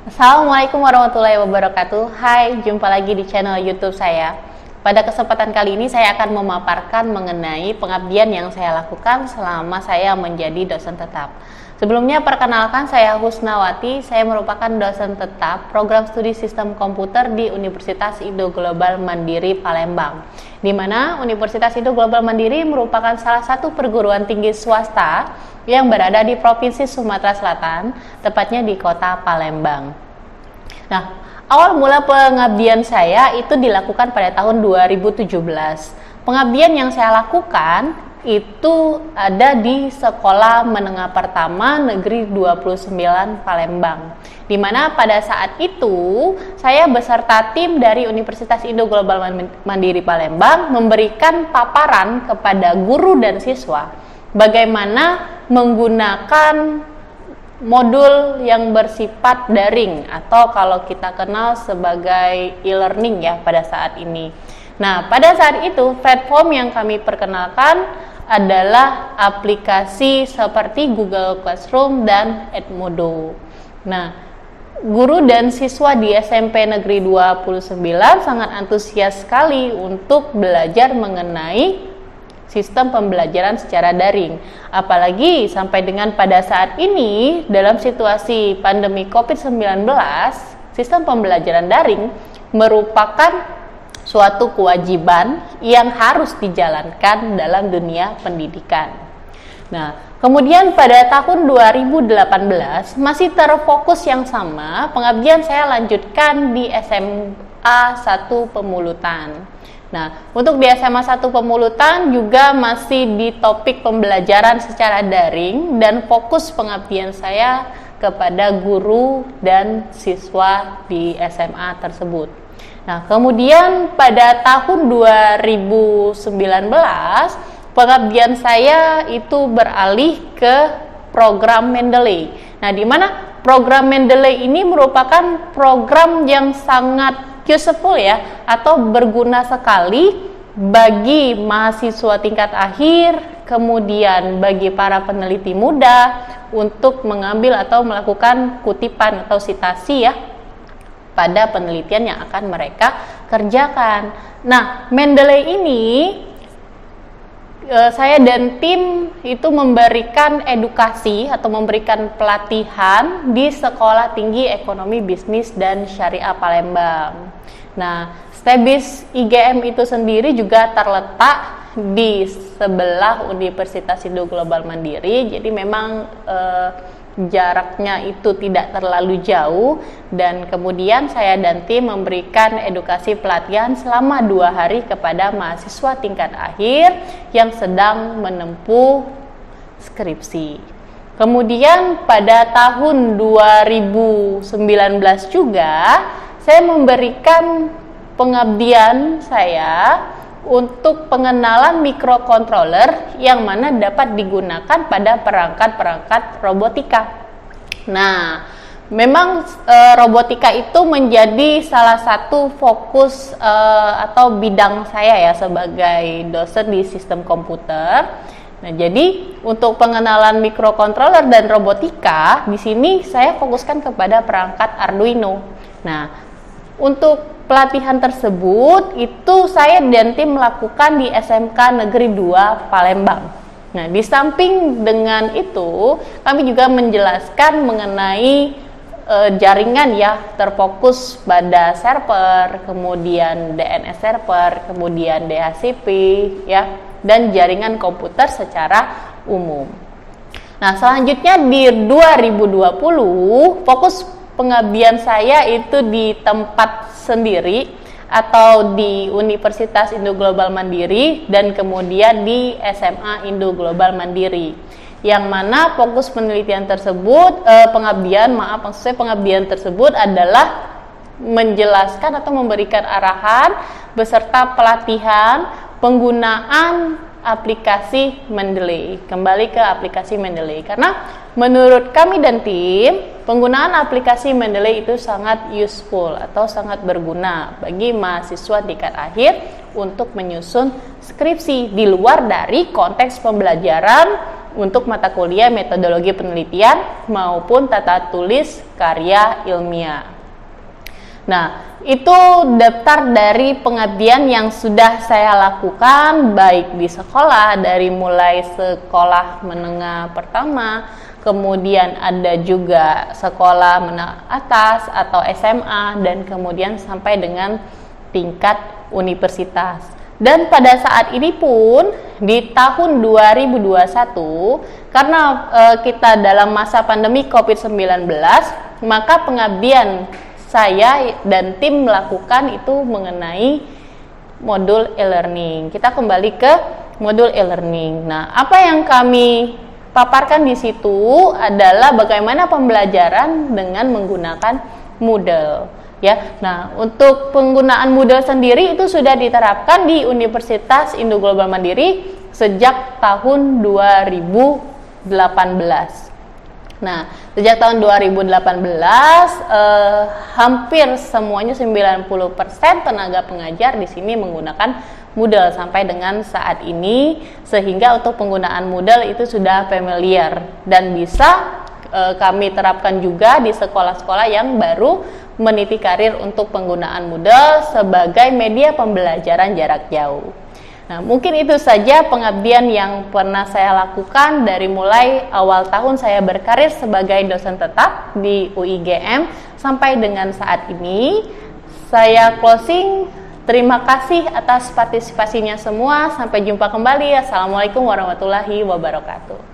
Assalamualaikum warahmatullahi wabarakatuh. Hai, jumpa lagi di channel YouTube saya. Pada kesempatan kali ini saya akan memaparkan mengenai pengabdian yang saya lakukan selama saya menjadi dosen tetap. Sebelumnya perkenalkan, saya Husnawati. Saya merupakan dosen tetap program studi sistem komputer di Universitas Indo Global Mandiri Palembang, di mana Universitas Indo Global Mandiri merupakan salah satu perguruan tinggi swasta yang berada di Provinsi Sumatera Selatan, tepatnya di kota Palembang. Nah, awal mula pengabdian saya itu dilakukan pada tahun 2017. Pengabdian yang saya lakukan itu ada di Sekolah Menengah Pertama Negeri 29 Palembang, di mana pada saat itu saya beserta tim dari Universitas Indo Global Mandiri Palembang memberikan paparan kepada guru dan siswa bagaimana menggunakan modul yang bersifat daring atau kalau kita kenal sebagai e-learning ya pada saat ini. Nah, pada saat itu platform yang kami perkenalkan adalah aplikasi seperti Google Classroom dan Edmodo. Nah, guru dan siswa di SMP Negeri 29 sangat antusias sekali untuk belajar mengenai sistem pembelajaran secara daring. Apalagi sampai dengan pada saat ini dalam situasi pandemi COVID-19, sistem pembelajaran daring merupakan suatu kewajiban yang harus dijalankan dalam dunia pendidikan. Nah, kemudian pada tahun 2018 masih terfokus yang sama, pengabdian saya lanjutkan di SMA 1 Pemulutan. Nah, untuk di SMA 1 Pemulutan juga masih di topik pembelajaran secara daring dan fokus pengabdian saya kepada guru dan siswa di SMA tersebut. Nah, kemudian pada tahun 2019 pengabdian saya itu beralih ke program Mendeley. Nah, di mana program Mendeley ini merupakan program yang sangat useful ya, atau berguna sekali bagi mahasiswa tingkat akhir, kemudian bagi para peneliti muda untuk mengambil atau melakukan kutipan atau sitasi ya pada penelitian yang akan mereka kerjakan. Nah, Mendeley ini saya dan tim itu memberikan edukasi atau memberikan pelatihan di Sekolah Tinggi Ekonomi Bisnis dan Syariah Palembang. Nah, STEBIS IGM itu sendiri juga terletak di sebelah Universitas Indo Global Mandiri, jadi memang jaraknya itu tidak terlalu jauh, dan kemudian saya dan tim memberikan edukasi pelatihan selama 2 hari kepada mahasiswa tingkat akhir yang sedang menempuh skripsi. Kemudian pada tahun 2019 juga saya memberikan pengabdian saya untuk pengenalan microcontroller yang mana dapat digunakan pada perangkat-perangkat robotika. Nah, memang robotika itu menjadi salah satu fokus atau bidang saya ya sebagai dosen di sistem komputer. Nah, jadi untuk pengenalan microcontroller dan robotika di sini saya fokuskan kepada perangkat Arduino. Nah, untuk pelatihan tersebut itu saya dan tim melakukan di SMK Negeri 2 Palembang. Nah, di samping dengan itu kami juga menjelaskan mengenai jaringan ya, terfokus pada server, kemudian DNS server, kemudian DHCP ya, dan jaringan komputer secara umum. Nah, selanjutnya di 2020 fokus pengabdian saya itu di tempat sendiri atau di Universitas Indo Global Mandiri dan kemudian di SMA Indo Global Mandiri, yang mana fokus penelitian tersebut pengabdian tersebut adalah menjelaskan atau memberikan arahan beserta pelatihan penggunaan aplikasi Mendeley. Kembali ke aplikasi Mendeley, karena menurut kami dan tim, penggunaan aplikasi Mendeley itu sangat useful atau sangat berguna bagi mahasiswa tingkat akhir untuk menyusun skripsi di luar dari konteks pembelajaran untuk mata kuliah metodologi penelitian maupun tata tulis karya ilmiah. Nah, itu daftar dari pengabdian yang sudah saya lakukan baik di sekolah, dari mulai sekolah menengah pertama, kemudian ada juga sekolah menengah atas atau SMA, dan kemudian sampai dengan tingkat universitas. Dan pada saat ini pun di tahun 2021, karena kita dalam masa pandemi COVID-19, maka pengabdian saya dan tim melakukan itu mengenai modul e-learning. Kita kembali ke modul e-learning. Nah, apa yang kami paparkan di situ adalah bagaimana pembelajaran dengan menggunakan Moodle. Ya, nah untuk penggunaan Moodle sendiri itu sudah diterapkan di Universitas Indo Global Mandiri sejak tahun 2018. Nah, sejak tahun 2018 hampir semuanya 90% tenaga pengajar di sini menggunakan Moodle sampai dengan saat ini, sehingga untuk penggunaan Moodle itu sudah familiar dan bisa kami terapkan juga di sekolah-sekolah yang baru meniti karir untuk penggunaan Moodle sebagai media pembelajaran jarak jauh. Nah, mungkin itu saja pengabdian yang pernah saya lakukan dari mulai awal tahun saya berkarir sebagai dosen tetap di UIGM sampai dengan saat ini. Saya closing. Terima kasih atas partisipasinya semua. Sampai jumpa kembali. Assalamualaikum warahmatullahi wabarakatuh.